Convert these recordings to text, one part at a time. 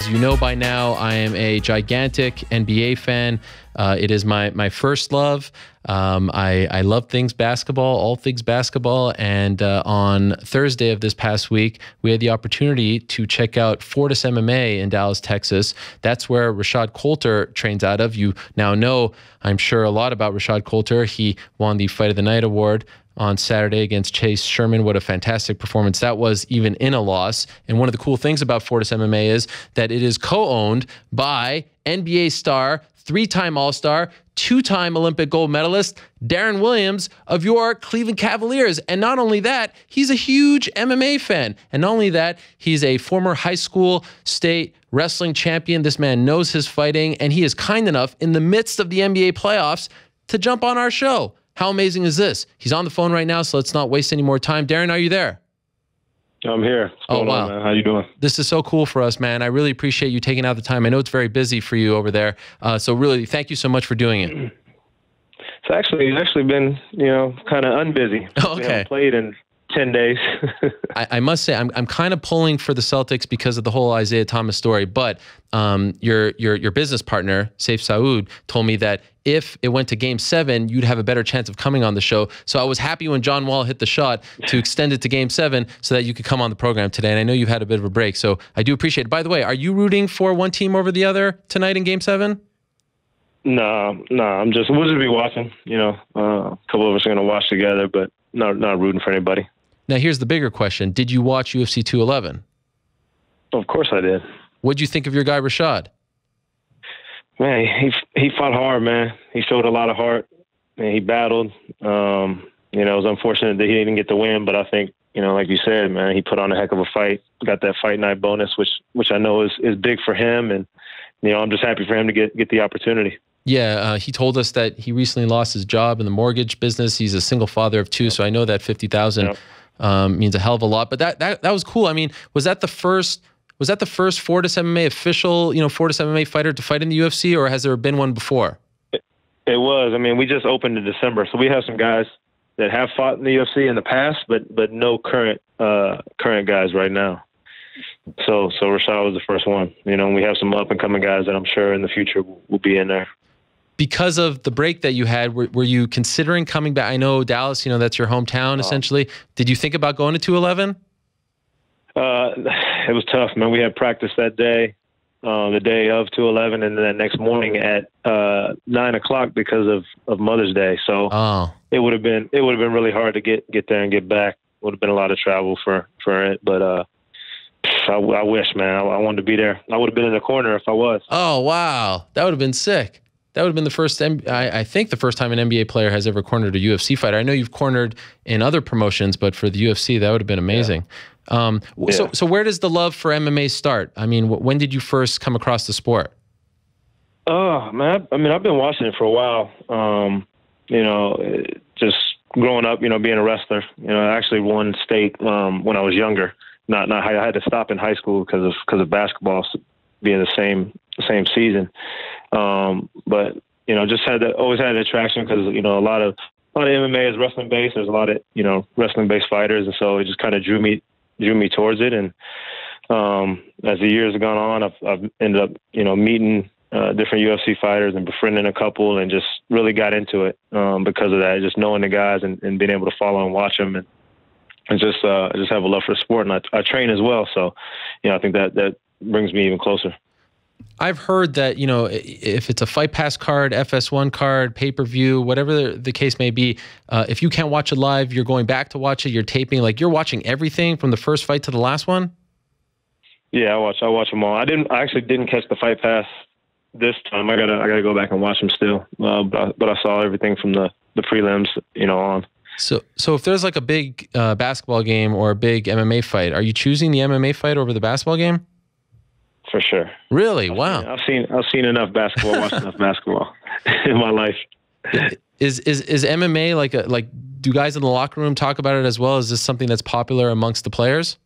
As you know by now, I am a gigantic NBA fan. It is my first love. I love things basketball, all things basketball. And on Thursday of this past week, we had the opportunity to check out Fortis MMA in Dallas, Texas. That's where Rashad Coulter trains out of. You now know, I'm sure, a lot about Rashad Coulter. He won the Fight of the Night award on Saturday against Chase Sherman. What a fantastic performance that was, even in a loss. And one of the cool things about Fortis MMA is that it is co-owned by NBA star, three-time All-Star, two-time Olympic gold medalist, Deron Williams of your Cleveland Cavaliers. And not only that, he's a huge MMA fan. And not only that, he's a former high school state wrestling champion. This man knows his fighting, and he is kind enough, in the midst of the NBA playoffs, to jump on our show. How amazing is this? He's on the phone right now, so let's not waste any more time. Deron, are you there? I'm here. What's going on, man? How you doing? This is so cool for us, man. I really appreciate you taking out the time. I know it's very busy for you over there. So really, thank you so much for doing it. It's actually been, kind of unbusy. Okay. We haven't played in 10 days. I must say, I'm kind of pulling for the Celtics because of the whole Isaiah Thomas story. But your business partner, Saif Saud, told me that if it went to Game 7, you'd have a better chance of coming on the show. So I was happy when John Wall hit the shot to extend it to Game 7 so that you could come on the program today. And I know you've had a bit of a break, so I do appreciate it. By the way, are you rooting for one team over the other tonight in Game 7? No, we'll just be watching. A couple of us are going to watch together, but not rooting for anybody. Now, here's the bigger question. Did you watch UFC 211? Of course I did. What'd you think of your guy, Rashad? Man, he fought hard, man. He showed a lot of heart, and he battled. It was unfortunate that he didn't get the win, but I think, like you said, man, he put on a heck of a fight, got that fight night bonus, which I know is big for him, and, I'm just happy for him to get the opportunity. Yeah, he told us that he recently lost his job in the mortgage business. He's a single father of two, so I know that $50,000 means a hell of a lot. But that was cool. I mean, was that the first Fortis MMA official, Fortis MMA fighter to fight in the UFC, or has there been one before? It was. I mean, we just opened in December, so we have some guys that have fought in the UFC in the past, but no current guys right now. So Rashad was the first one. We have some up and coming guys that I'm sure in the future will be in there. Because of the break that you had, were you considering coming back? I know Dallas, that's your hometown essentially. Did you think about going to 211? It was tough, man. We had practice that day, the day of 211, and then that next morning at 9 o'clock because of Mother's Day. So it would have been really hard to get there and get back. Would have been a lot of travel for it, but I wish, man. I wanted to be there. I would have been in the corner if I was. Oh wow, that would have been sick. That would have been the first. I think the first time an NBA player has ever cornered a UFC fighter. I know you've cornered in other promotions, but for the UFC, that would have been amazing. Yeah. So where does the love for MMA start? I mean, when did you first come across the sport? Oh man, I've been watching it for a while. Just growing up, being a wrestler. I actually won state when I was younger. I had to stop in high school because of basketball being the same season. But just always had an attraction because a lot of MMA is wrestling based. There's a lot of wrestling based fighters, and so it just kind of drew me towards it. And as the years have gone on, I've ended up meeting different UFC fighters and befriending a couple, and just really got into it because of that. Just knowing the guys and being able to follow and watch them, and just have a love for the sport. And I train as well, so I think that brings me even closer. I've heard that, if it's a Fight Pass card, FS1 card, pay-per-view, whatever the case may be, if you can't watch it live, you're going back to watch it, you're taping, like you're watching everything from the first fight to the last one? Yeah, I watch them all. I actually didn't catch the Fight Pass this time. I gotta go back and watch them still. But I saw everything from the prelims, on. So if there's like a big basketball game or a big MMA fight, are you choosing the MMA fight over the basketball game? For sure. Really? Wow. I've seen enough basketball, watched enough basketball in my life. Is MMA like do guys in the locker room talk about it as well? Is this something that's popular amongst the players?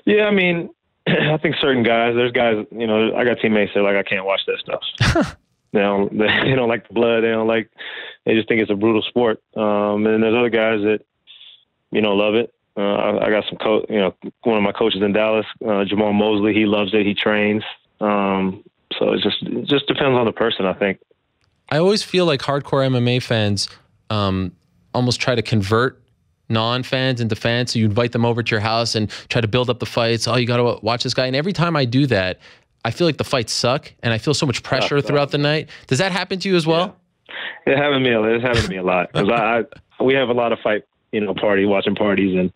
Yeah, I think certain guys. There's guys. I got teammates that are like, I can't watch that stuff. They don't like the blood. They just think it's a brutal sport. And there's other guys that love it. I got one of my coaches in Dallas, Jamal Mosley. He loves it. He trains. So it just depends on the person, I think. I always feel like hardcore MMA fans almost try to convert non-fans into fans. So you invite them over to your house and try to build up the fights. Oh, you got to watch this guy. And every time I do that, I feel like the fights suck, and I feel so much pressure throughout the night. Does that happen to you as well? Yeah. It's happened to me a lot, because we have a lot of watching parties, and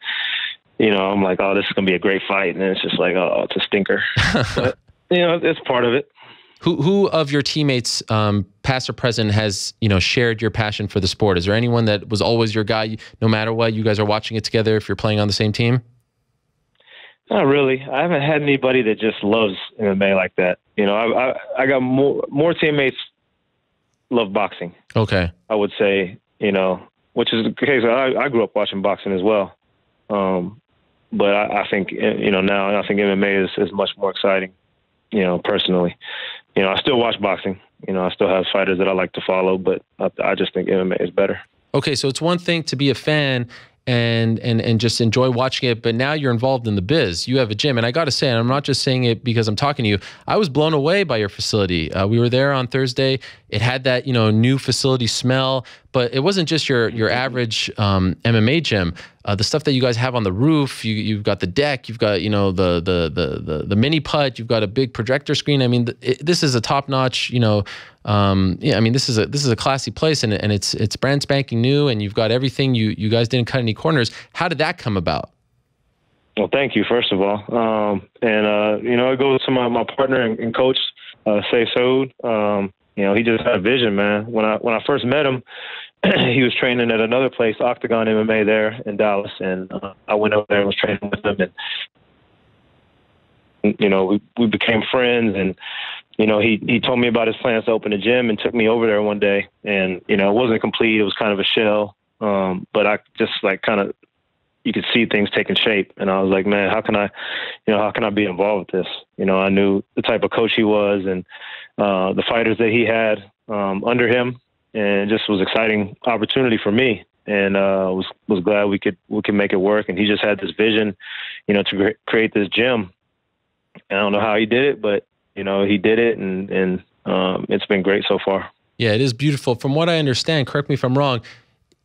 I'm like, oh, this is gonna be a great fight, and it's just like, oh, it's a stinker. But it's part of it. Who of your teammates, past or present, has shared your passion for the sport? Is there anyone that was always your guy, no matter what? You guys are watching it together if you're playing on the same team? Not really. I haven't had anybody that just loves MMA like that. I got more teammates love boxing. Okay. I would say, which is the case. I grew up watching boxing as well. But I think, now I think MMA is much more exciting, personally. I still watch boxing. I still have fighters that I like to follow, but I just think MMA is better. Okay, so it's one thing to be a fan and just enjoy watching it, but now you're involved in the biz. You have a gym, and I got to say, and I'm not just saying it because I'm talking to you, I was blown away by your facility. We were there on Thursday. It had that new facility smell, but it wasn't just your average MMA gym. The stuff that you guys have on the roof, you've got the deck, you've got the mini putt, you've got a big projector screen. I mean, this is a top notch. I mean, this is a classy place, and it's brand spanking new, and you've got everything. You guys didn't cut any corners. How did that come about? Well, thank you, first of all. It goes to my partner and coach, Say Sood. He just had a vision, man. When I first met him, he was training at another place, Octagon MMA there in Dallas, and I went over there and was training with him, and we became friends, and he told me about his plans to open a gym and took me over there one day, and it wasn't complete. It was kind of a shell, but I just you could see things taking shape, and I was like, man, how can I be involved with this? I knew the type of coach he was, and the fighters that he had under him, and it just was exciting opportunity for me, and was glad we could make it work. And he just had this vision, to create this gym. I don't know how he did it, but he did it, and it's been great so far. Yeah, it is beautiful. From what I understand, correct me if I'm wrong,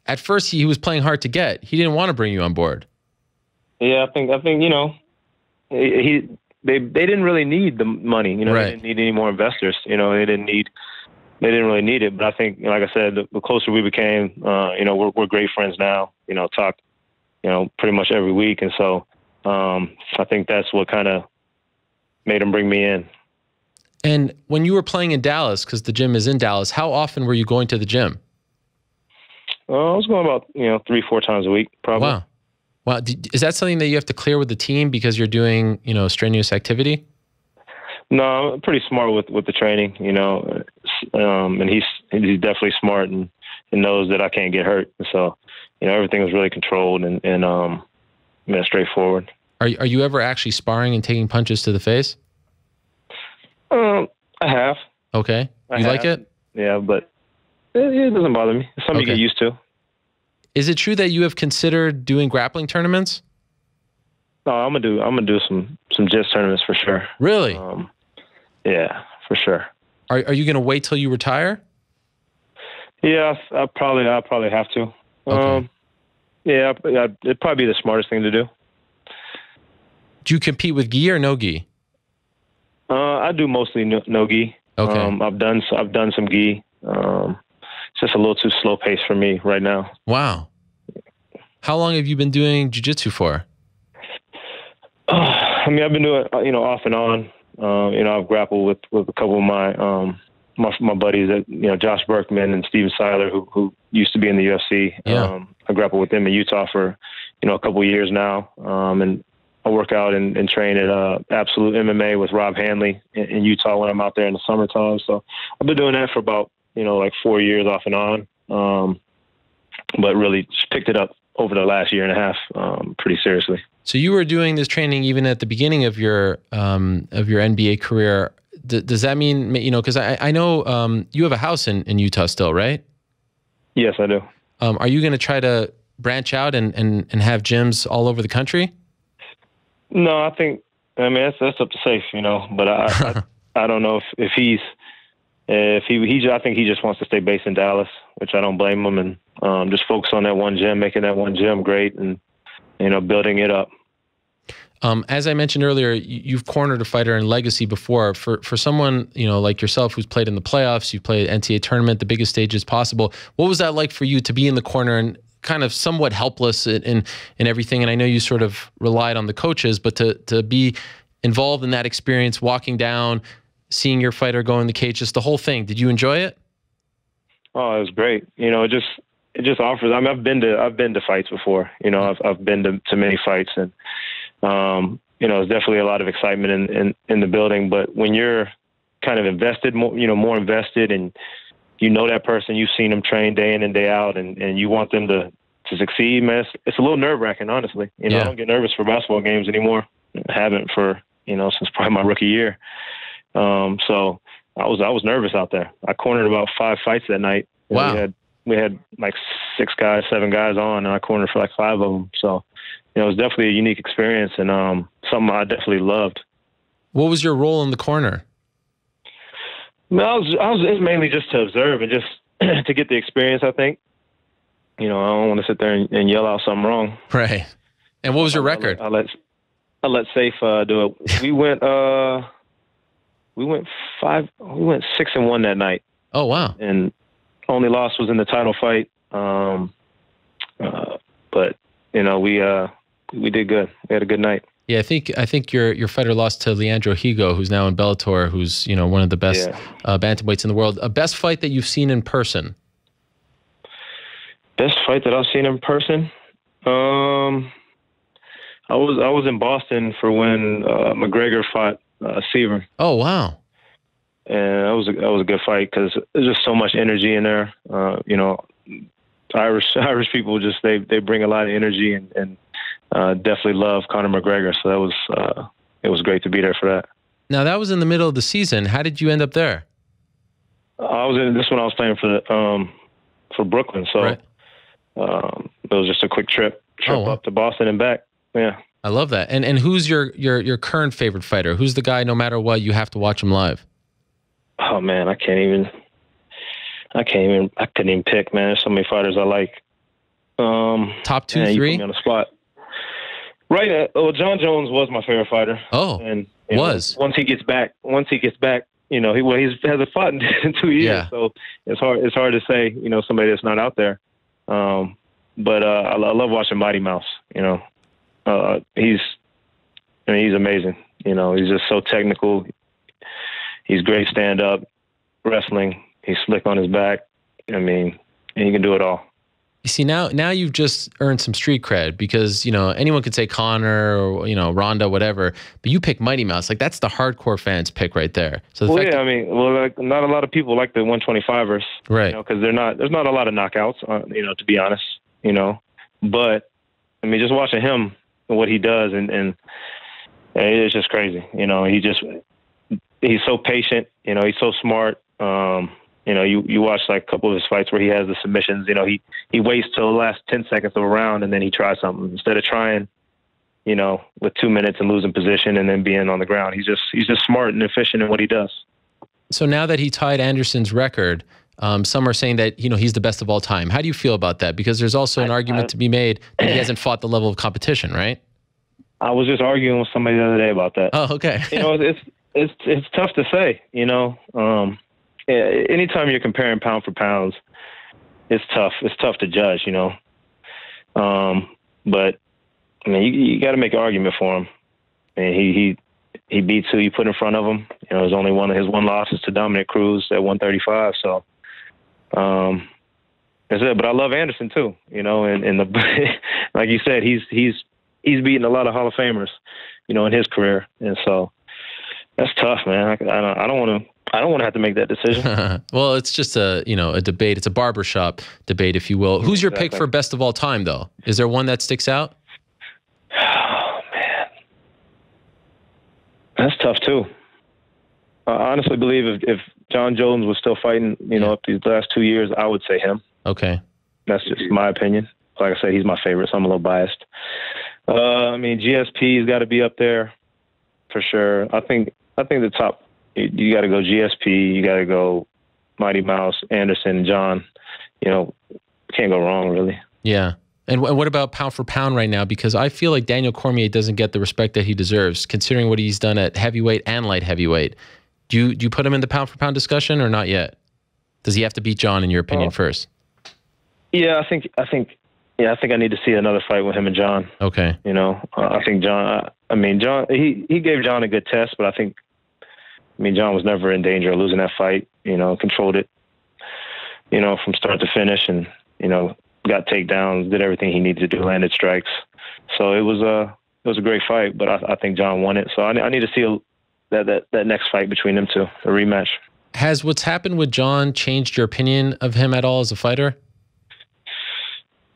at first he was playing hard to get. He didn't want to bring you on board. Yeah, I think they didn't really need the money. Right. They didn't need any more investors. They didn't really need it. But I think, like I said, the closer we became, we're great friends now. Talk, pretty much every week, and so I think that's what kind of made him bring me in. And when you were playing in Dallas, because the gym is in Dallas, how often were you going to the gym? I was going about 3-4 times a week, probably. Wow. Wow. Is that something that you have to clear with the team because you're doing strenuous activity? No, I'm pretty smart with the training, and he's definitely smart and knows that I can't get hurt. So, everything was really controlled and straightforward. Are you ever actually sparring and taking punches to the face? I have. Okay. You like it? Yeah, but it doesn't bother me. It's something you get used to. Is it true that you have considered doing grappling tournaments? No, I'm gonna do some JITS tournaments for sure. Really? Yeah, for sure. Are you gonna wait till you retire? Yeah, I'll probably have to. Okay. Yeah, it'd probably be the smartest thing to do. Do you compete with gi or no gi? I do mostly no gi. Okay. I've done some gi. It's just a little too slow paced for me right now. Wow. How long have you been doing jiu-jitsu for? I mean, I've been doing off and on. I've grappled with a couple of my buddies that Josh Berkman and Steven Seiler who used to be in the UFC. Yeah. I grappled with them in Utah for a couple of years now. And I work out and train at Absolute MMA with Rob Hanley in Utah when I'm out there in the summertime. So I've been doing that for about, 4 years off and on. But really picked it up over the last year and a half pretty seriously. So you were doing this training even at the beginning of your NBA career. Does that mean, because I know you have a house in Utah still, right? Yes, I do. Are you going to try to branch out and have gyms all over the country? No, I mean, that's up to Safe, you know, but I don't know if he I think he just wants to stay based in Dallas, which I don't blame him, and just focus on that one gym, making that one gym great, and, you know, building it up. As I mentioned earlier, you've cornered a fighter in Legacy before. For someone, you know, like yourself, who's played in the playoffs, you've played NCAA tournament, the biggest stages possible. What was that like for you to be in the corner and kind of somewhat helpless in everything? And I know you sort of relied on the coaches, but to be involved in that experience, walking down, seeing your fighter go in the cage, just the whole thing. Did you enjoy it? Oh, it was great. You know, it just offers. I mean, I've been to fights before. You know, I've been to many fights, and you know, there's definitely a lot of excitement in the building. But when you're kind of invested, more invested, and you know that person, you've seen them train day in and day out, and you want them to succeed, man, it's a little nerve-wracking, honestly. You know, I don't get nervous for basketball games anymore. I haven't for, you know, since probably my rookie year. So I was nervous out there. I cornered about 5 fights that night. Wow. We had like 7 guys on, and I cornered for like 5 of them. So, you know, it was definitely a unique experience, and something I definitely loved. What was your role in the corner? No, it's mainly just to observe and just to get the experience, I think. You know, I don't want to sit there and yell out something wrong. Right. And what was your record? I'll let Safe do it. We went 6-1 that night. Oh, wow. And only loss was in the title fight. But you know, we did good. We had a good night. Yeah, I think your fighter lost to Leandro Higo, who's now in Bellator, who's, you know, one of the best bantamweights in the world. A best fight that you've seen in person? Best fight that I've seen in person? I was in Boston for when McGregor fought Seaver. Oh, wow. And that was a good fight because there's just so much energy in there. You know, Irish people they bring a lot of energy and definitely love Conor McGregor. So that was it was great to be there for that. Now that was in the middle of the season. How did you end up there? I was in this when I was playing for Brooklyn. So right. It was just a quick trip up to Boston and back. Yeah. I love that. And who's your current favorite fighter? Who's the guy, no matter what, you have to watch him live? Oh man, I couldn't even pick, man. There's so many fighters I like. Top 2, 3? You put me on the spot. Right. Well, John Jones was my favorite fighter. Oh, and was. Once he gets back, you know, he hasn't fought in 2 years. Yeah. So it's hard to say, you know, somebody that's not out there. But I love watching Mighty Mouse. You know, he's amazing. You know, he's just so technical. He's great stand-up, wrestling. He's slick on his back. I mean, and he can do it all. You see, now you've just earned some street cred because, you know, anyone could say Conor or, you know, Ronda, whatever, but you pick Mighty Mouse. Like, that's the hardcore fans pick right there. So like, not a lot of people like the 125ers. Right. You know, because there's not a lot of knockouts, you know, to be honest, you know. But, I mean, just watching him and what he does, and it's just crazy. You know, he's so patient. You know, he's so smart. You know, you watch like a couple of his fights where he has the submissions. You know, he waits till the last 10 seconds of a round and then he tries something instead of trying, you know, with 2 minutes and losing position and then being on the ground. He's just smart and efficient in what he does. So now that he tied Anderson's record, some are saying that, you know, he's the best of all time. How do you feel about that? Because there's also an argument to be made that he hasn't fought the level of competition, right? I was just arguing with somebody the other day about that. Oh, okay. You know, it's tough to say, you know. Anytime you're comparing pound for pounds, it's tough. It's tough to judge, you know. But I mean, you got to make an argument for him. And he beats who you put in front of him. You know, his one loss is to Dominic Cruz at 135. So that's it. But I love Anderson too. You know, and like you said, he's beaten a lot of Hall of Famers, you know, in his career, and so that's tough, man. I don't want to have to make that decision. Well, it's just a debate. It's a barbershop debate, if you will. Who's your pick for best of all time, though? Is there one that sticks out? Oh, man. That's tough, too. I honestly believe if John Jones was still fighting, you know, up these last 2 years, I would say him. Okay. That's just my opinion. like I said, he's my favorite, so I'm a little biased. I mean, GSP's got to be up there for sure. I think the top, you got to go GSP, you got to go Mighty Mouse, Anderson, John. You know, can't go wrong, really. Yeah. And what about pound for pound right now? Because I feel like Daniel Cormier doesn't get the respect that he deserves, considering what he's done at heavyweight and light heavyweight. Do you put him in the pound for pound discussion or not yet? Does he have to beat John, in your opinion, first? Yeah, I think I need to see another fight with him and John. Okay. You know, I think John. I mean, John. He gave John a good test, but I mean, John was never in danger of losing that fight. You know, controlled it. You know, from start to finish, and you know, got takedowns, did everything he needed to do, landed strikes. So it was a great fight, but I think John won it. So I need to see that next fight between them two, a rematch. Has what's happened with John changed your opinion of him at all as a fighter?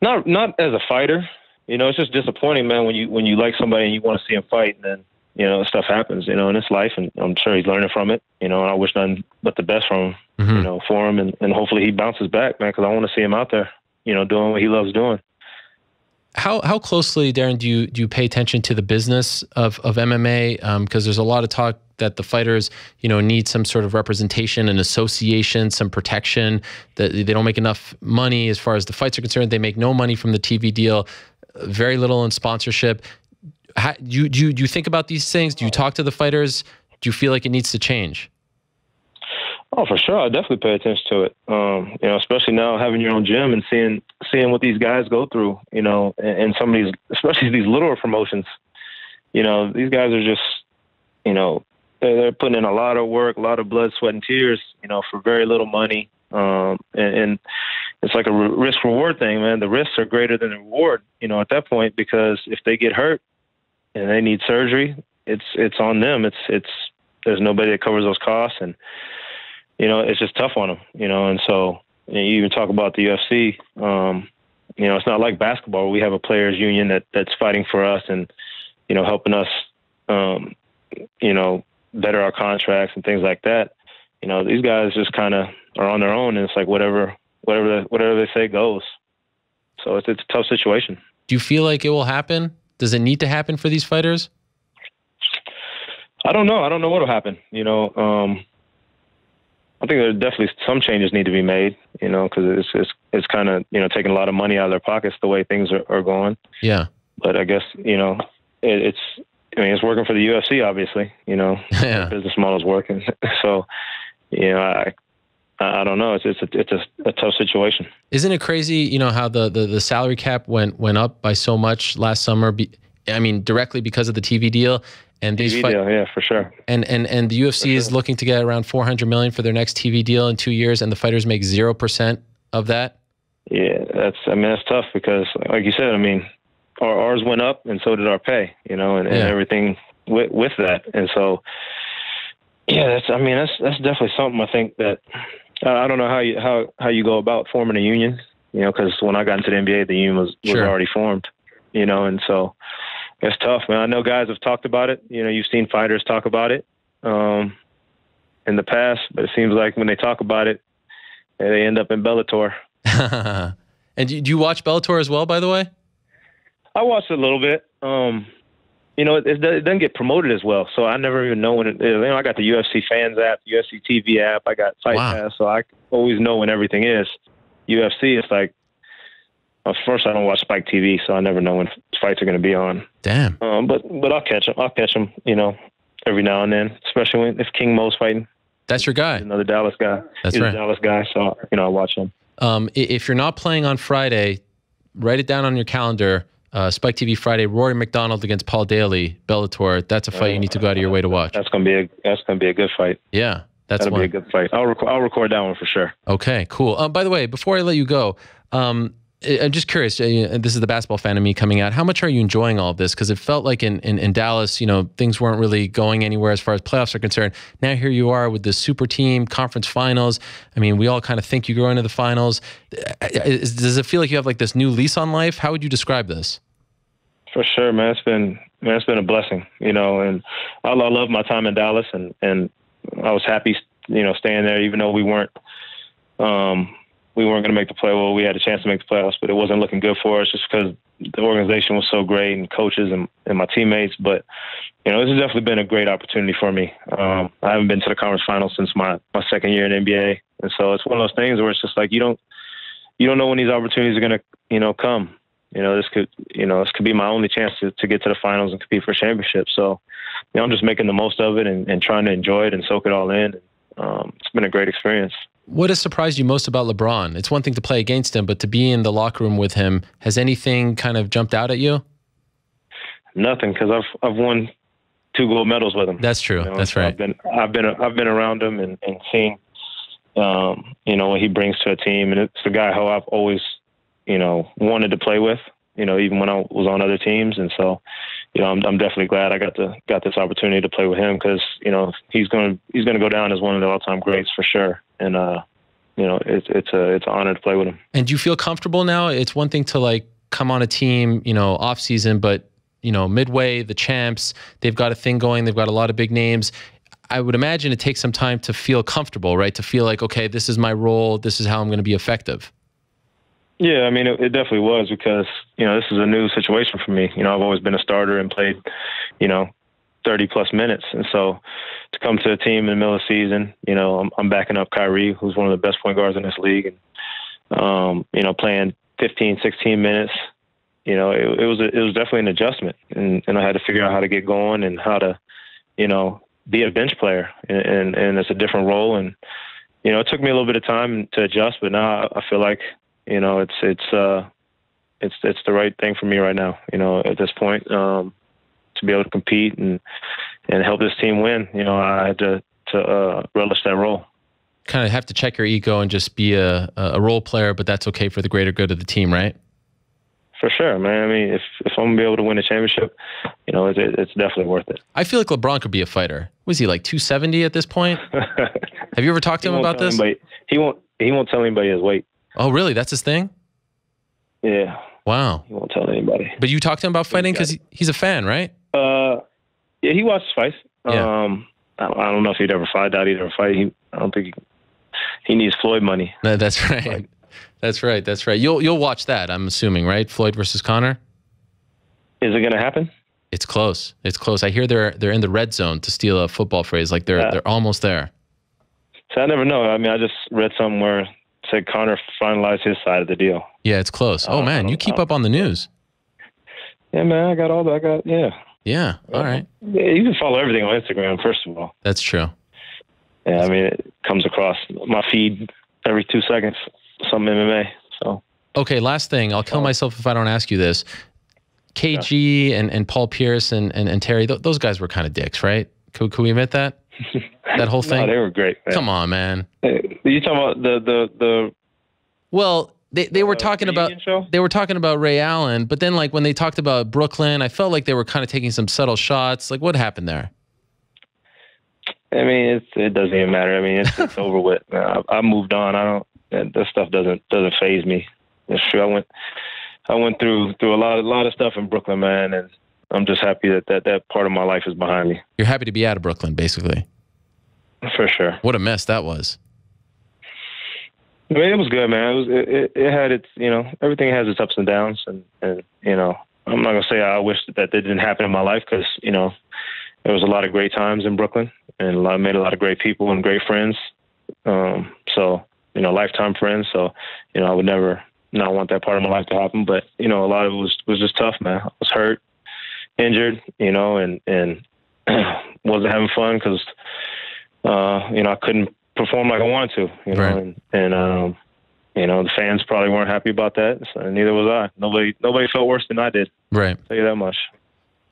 Not as a fighter. You know, it's just disappointing, man, when you like somebody and you want to see him fight, and then, you know, stuff happens, you know, in his life, and I'm sure he's learning from it, you know, and I wish nothing but the best from him, you know, for him, and hopefully he bounces back, man, because I want to see him out there, you know, doing what he loves doing. How closely, Deron, do you pay attention to the business of MMA? Because there's a lot of talk that the fighters, you know, need some sort of representation and association, some protection, that they don't make enough money as far as the fights are concerned. They make no money from the TV deal, very little in sponsorship. Do you think about these things? Do you talk to the fighters? Do you feel like it needs to change? Oh, for sure. I definitely pay attention to it. You know, especially now having your own gym and seeing what these guys go through, you know, and some of these, especially these littler promotions, you know, these guys are just, you know, they're putting in a lot of work, a lot of blood, sweat, and tears, you know, for very little money. And it's like a risk reward thing, man. The risks are greater than the reward, you know, at that point, because if they get hurt and they need surgery, it's on them. There's nobody that covers those costs, and, you know, it's just tough on them, you know. And so, you even talk about the UFC, you know, it's not like basketball where we have a players union that's fighting for us and, you know, helping us, you know, better our contracts and things like that. You know, these guys just kind of are on their own, and it's like whatever they say goes. So it's a tough situation. Do you feel like it will happen? Does it need to happen for these fighters? I don't know. I don't know what will happen. You know, I think there definitely some changes need to be made, you know, because it's kind of, you know, taking a lot of money out of their pockets the way things are going. Yeah. But I guess, you know, it's working for the UFC, obviously, you know. Yeah. The business model is working. So, you know, I don't know. It's a tough situation. Isn't it crazy, you know, how the salary cap went up by so much last summer? I mean, directly because of the TV deal. And these TV deal, yeah, for sure. And the UFC is looking to get around $400 million for their next TV deal in 2 years, and the fighters make 0% of that. Yeah, that's tough because, like you said, I mean, ours went up, and so did our pay, you know, and everything with that. And so, yeah, that's definitely something. I think that I don't know how you go about forming a union, you know, because when I got into the NBA, the union was already formed, you know, and so. It's tough, man. I know guys have talked about it. You know, you've seen fighters talk about it in the past, but it seems like when they talk about it, they end up in Bellator. And do you watch Bellator as well, by the way? I watched a little bit. You know, it doesn't get promoted as well, so I never even know when it is. You know, I got the UFC Fans app, UFC TV app. I got Fight Pass, so I always know when everything is. UFC, it's like, first, I don't watch Spike TV, so I never know when fights are going to be on. Damn. But I'll catch them. I'll catch them, you know, every now and then, especially if King Mo's fighting. That's your guy. He's another Dallas guy. He's a Dallas guy, so, you know, I watch him. If you're not playing on Friday, write it down on your calendar. Spike TV Friday, Rory McDonald against Paul Daly, Bellator. That's a fight you need to go out of your way to watch. That's gonna be a good fight. Yeah. That'll be a good fight. I'll record that one for sure. Okay, cool. By the way, before I let you go, I'm just curious, this is the basketball fan of me coming out. How much are you enjoying all of this? Because it felt like in Dallas, you know, things weren't really going anywhere as far as playoffs are concerned. Now here you are with this super team, conference finals. I mean, we all kind of think you go into the finals. Does it feel like you have like this new lease on life? How would you describe this? For sure, man. It's been a blessing, you know, and I love my time in Dallas, and I was happy, you know, staying there, even though we weren't we weren't going to make the play. Well, we had a chance to make the playoffs, but it wasn't looking good for us just because the organization was so great and coaches and my teammates. But, this has definitely been a great opportunity for me. I haven't been to the conference finals since my second year in NBA. And so it's one of those things where it's just like, you don't know when these opportunities are going to, come. This could be my only chance to get to the finals and compete for a championship. So, I'm just making the most of it and trying to enjoy it and soak it all in. It's been a great experience. What has surprised you most about LeBron? It's one thing to play against him, but to be in the locker room with him, has anything kind of jumped out at you? Nothing, because I've won 2 gold medals with him. That's true. That's so right. I've been around him and seen what he brings to a team, and it's the guy who I've always wanted to play with. Even when I was on other teams, and so I'm definitely glad I got this opportunity to play with him because he's going to go down as one of the all-time greats for sure. And it's an honor to play with him. And do you feel comfortable now? It's one thing to like come on a team, off season, but midway, the champs, they've got a thing going. They've got a lot of big names. I would imagine it takes some time to feel comfortable, right? To feel like, okay, this is my role. This is how I'm going to be effective. Yeah, I mean, it definitely was because, this is a new situation for me. I've always been a starter and played, 30-plus minutes. And so to come to a team in the middle of the season, I'm backing up Kyrie, who's one of the best point guards in this league. And, playing 15, 16 minutes, it was definitely an adjustment. And I had to figure out how to get going and how to, be a bench player. And it's a different role. And, it took me a little bit of time to adjust, but now I feel like, it's the right thing for me right now, at this point, to be able to compete and help this team win. I had to relish that role. Kind of have to check your ego and just be a role player, but that's okay for the greater good of the team, right? For sure, man. I mean, if I'm going to be able to win a championship, it's definitely worth it. I feel like LeBron could be a fighter. Was he like 270 at this point? Have you ever talked to him about this? He won't tell anybody his weight. Oh, really? That's his thing? Yeah. Wow. He won't tell anybody. But you talked to him about fighting because he's a fan, right? Yeah, he watches fights. Yeah. I don't know if he'd ever fight. I'd ever fight. I don't think he needs Floyd money. No, that's right. That's right. That's right. You'll watch that, I'm assuming, right? Floyd versus Conor? Is it going to happen? It's close. It's close. I hear they're in the red zone, to steal a football phrase. Like they're almost there. So I never know. I mean, I just read somewhere said Conor finalized his side of the deal. Yeah, it's close. Oh man, you keep up on the news. Yeah, man, I got all that. Yeah. Yeah. All right. Yeah, you can follow everything on Instagram, first of all. That's true. Yeah, I mean, it comes across my feed every 2 seconds. Some MMA. So. Okay, last thing. I'll kill myself if I don't ask you this. KG and Paul Pierce and Terry, those guys were kind of dicks, right? Could we admit that? That whole thing? No, they were great, man. Come on, man. Hey, you talking about the Well, they were talking about show? They were talking about Ray Allen, but then like when they talked about Brooklyn, I felt like they were kind of taking some subtle shots. Like what happened there? I mean, it doesn't even matter. I mean, it's over with. I moved on. That stuff doesn't faze me. It's true. I went through a lot of stuff in Brooklyn, man, and I'm just happy that part of my life is behind me. You're happy to be out of Brooklyn, basically. For sure. What a mess that was. I mean, it was good, man. It had its, everything has its ups and downs, and I'm not gonna say I wish that didn't happen in my life because there was a lot of great times in Brooklyn, and I made a lot of great people and great friends. So lifetime friends. So I would never not want that part of my life to happen. But a lot of it was just tough, man. I was hurt, injured, and wasn't having fun because I couldn't perform like I wanted to, right. and the fans probably weren't happy about that, so neither was I. Nobody felt worse than I did. Right. I'll tell you that much.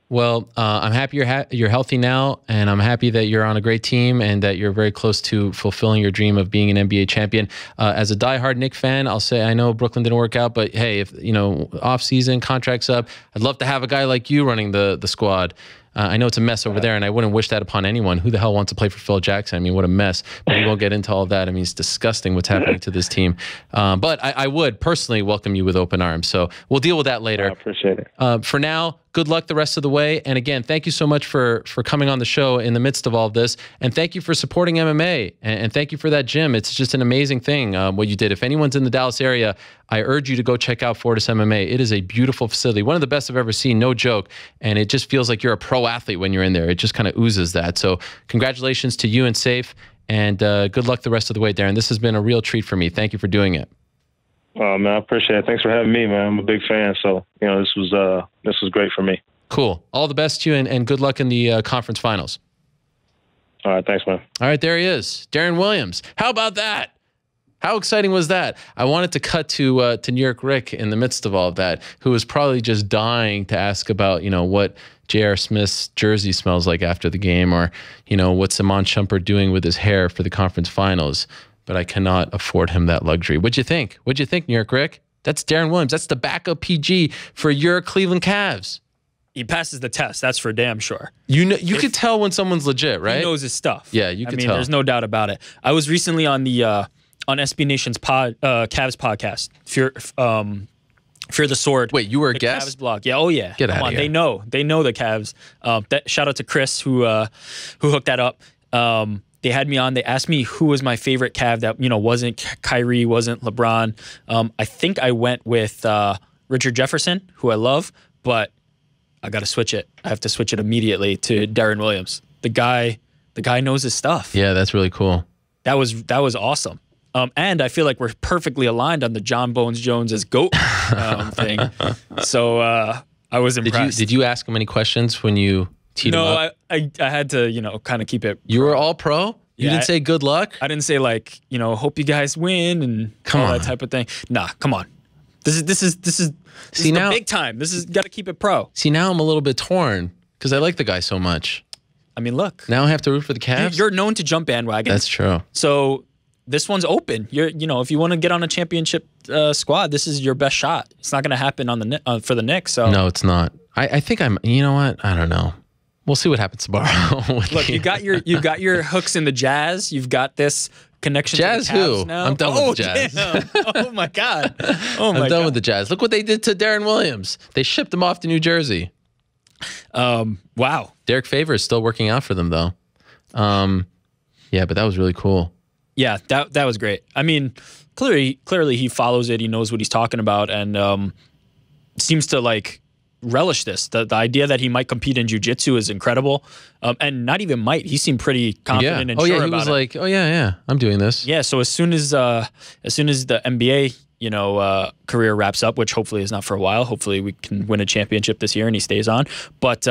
Well, I'm happy you're healthy now, and I'm happy that you're on a great team and that you're very close to fulfilling your dream of being an NBA champion. As a diehard Knicks fan, I'll say I know Brooklyn didn't work out, but hey, if off season contracts up, I'd love to have a guy like you running the squad. I know it's a mess over there, and I wouldn't wish that upon anyone. Who the hell wants to play for Phil Jackson? I mean, what a mess. But we won't get into all of that. I mean, it's disgusting what's happening to this team. But I would personally welcome you with open arms. So we'll deal with that later. I appreciate it. For now, good luck the rest of the way. And again, thank you so much for coming on the show in the midst of all of this. And thank you for supporting MMA. And thank you for that gym. It's just an amazing thing what you did. If anyone's in the Dallas area, I urge you to go check out Fortis MMA. It is a beautiful facility, one of the best I've ever seen, no joke. And it just feels like you're a pro athlete when you're in there. It just kind of oozes that. So congratulations to you and Safe, and good luck the rest of the way, Deron. This has been a real treat for me. Thank you for doing it. Oh, man, I appreciate it. Thanks for having me, man. I'm a big fan. So, this was great for me. Cool. All the best to you, and good luck in the conference finals. All right. Thanks, man. All right. There he is, Deron Williams. How about that? How exciting was that? I wanted to cut to New York Rick in the midst of all of that, who was probably just dying to ask about, what J.R. Smith's jersey smells like after the game, or, what's Iman Shumpert doing with his hair for the conference finals. But I cannot afford him that luxury. What'd you think? What'd you think, New York Rick? That's Deron Williams. That's the backup PG for your Cleveland Cavs. He passes the test. That's for damn sure. You could tell when someone's legit, right? He knows his stuff. Yeah, you could tell. There's no doubt about it. I was recently on the on SB Nation's Cavs podcast. Fear the Sword. Wait, you were a the guest? Cavs blog. Yeah. Oh yeah. Get out of here. They know the Cavs. Shout out to Chris who hooked that up. They had me on. They asked me who was my favorite Cav that wasn't Kyrie, wasn't LeBron. I think I went with Richard Jefferson, who I love, but I got to switch it. I have to switch it immediately to Deron Williams. The guy knows his stuff. Yeah, that's really cool. That was awesome. And I feel like we're perfectly aligned on the John Bones Jones' GOAT thing. So I was impressed. Did you ask him any questions when you teed him up? I had to, kind of keep it. You were all pro? You didn't say good luck? I didn't say hope you guys win and that type of thing. Nah, come on. This is now, big time. This is got to keep it pro. See, now I'm a little bit torn because I like the guy so much. I mean, look. Now I have to root for the Cavs? You're known to jump bandwagon. That's true. So this one's open. If you want to get on a championship squad, this is your best shot. It's not going to happen on for the Knicks. So no, it's not. I think I'm. You know what? I don't know. We'll see what happens tomorrow. Look, you got your hooks in the Jazz. You've got this connection Jazz to the Cavs who? now. I'm done with the Jazz. Damn. Oh my God. I'm done with the Jazz. Look what they did to Deron Williams. They shipped him off to New Jersey. Wow. Derek Favors is still working out for them though. Yeah, but that was really cool. Yeah, that was great. I mean, clearly he follows it. He knows what he's talking about, and seems to relish this. The idea that he might compete in jiu-jitsu is incredible. And not even might. He seemed pretty confident and sure about it. He was like, oh yeah, I'm doing this. Yeah, so as soon as the NBA career wraps up, which hopefully is not for a while. Hopefully we can win a championship this year and he stays on. But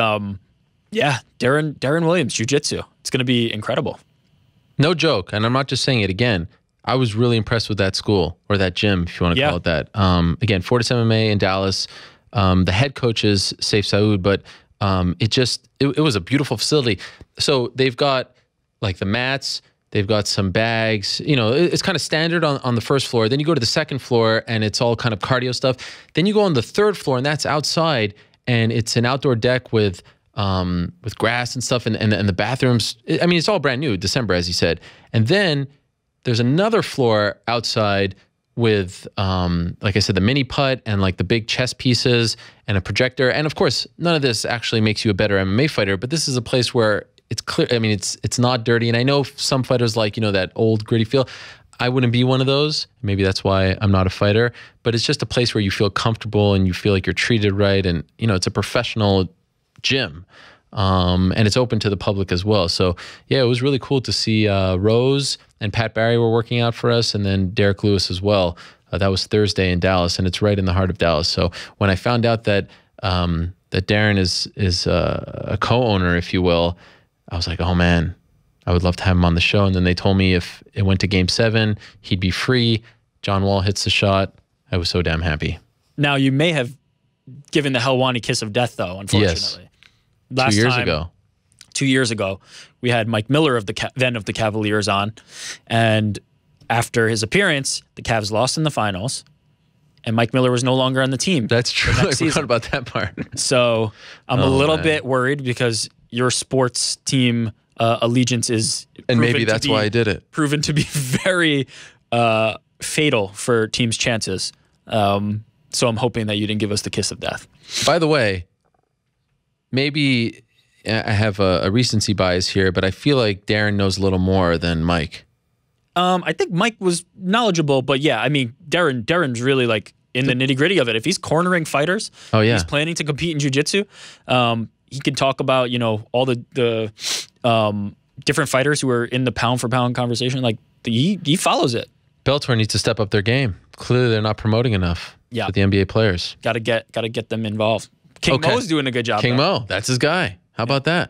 yeah, Deron Williams, jiu-jitsu. It's going to be incredible. No joke, and I'm not just saying it again. I was really impressed with that school, or that gym, if you want to call it that. Again, Fortis MMA in Dallas. The head coach is Saif Saud, but it was a beautiful facility. So they've got the mats, they've got some bags. It's kind of standard on the first floor. Then you go to the second floor, and it's all kind of cardio stuff. Then you go on the third floor, and that's outside, and it's an outdoor deck with grass and stuff, and the bathrooms. I mean, it's all brand new, December, as you said. And then there's another floor outside with, like I said, the mini putt and the big chess pieces and a projector. And of course, none of this actually makes you a better MMA fighter, but this is a place where it's clear. I mean, it's not dirty. And I know some fighters that old gritty feel. I wouldn't be one of those. Maybe that's why I'm not a fighter, but it's just a place where you feel comfortable and you feel like you're treated right. And, it's a professional gym, and it's open to the public as well. So yeah, it was really cool to see Rose and Pat Barry were working out for us, and then Derek Lewis as well. That was Thursday in Dallas, and it's right in the heart of Dallas. So when I found out that that Deron is a co-owner, if you will, I was like, oh man, I would love to have him on the show. And then they told me if it went to Game 7, he'd be free. John Wall hits the shot. I was so damn happy. Now you may have given the Helwani kiss of death, though, unfortunately. Yes. 2 years ago, we had Mike Miller of the Cavaliers on, and after his appearance, the Cavs lost in the finals, and Mike Miller was no longer on the team. That's true. I forgot about that part. So I'm a little bit worried because your sports team allegiance is, and maybe that's why I did it, proven to be very fatal for teams' chances. So I'm hoping that you didn't give us the kiss of death. By the way, maybe I have a recency bias here, but I feel like Deron knows a little more than Mike. I think Mike was knowledgeable, but yeah, I mean, Deron's really like in the nitty gritty of it. If he's cornering fighters, he's planning to compete in jiu-jitsu, he can talk about, you know, all the different fighters who are in the pound for pound conversation. Like he follows it. Bellator needs to step up their game. Clearly they're not promoting enough with the NBA players. Gotta get them involved. King Mo's doing a good job. King Mo, that's his guy. How about that?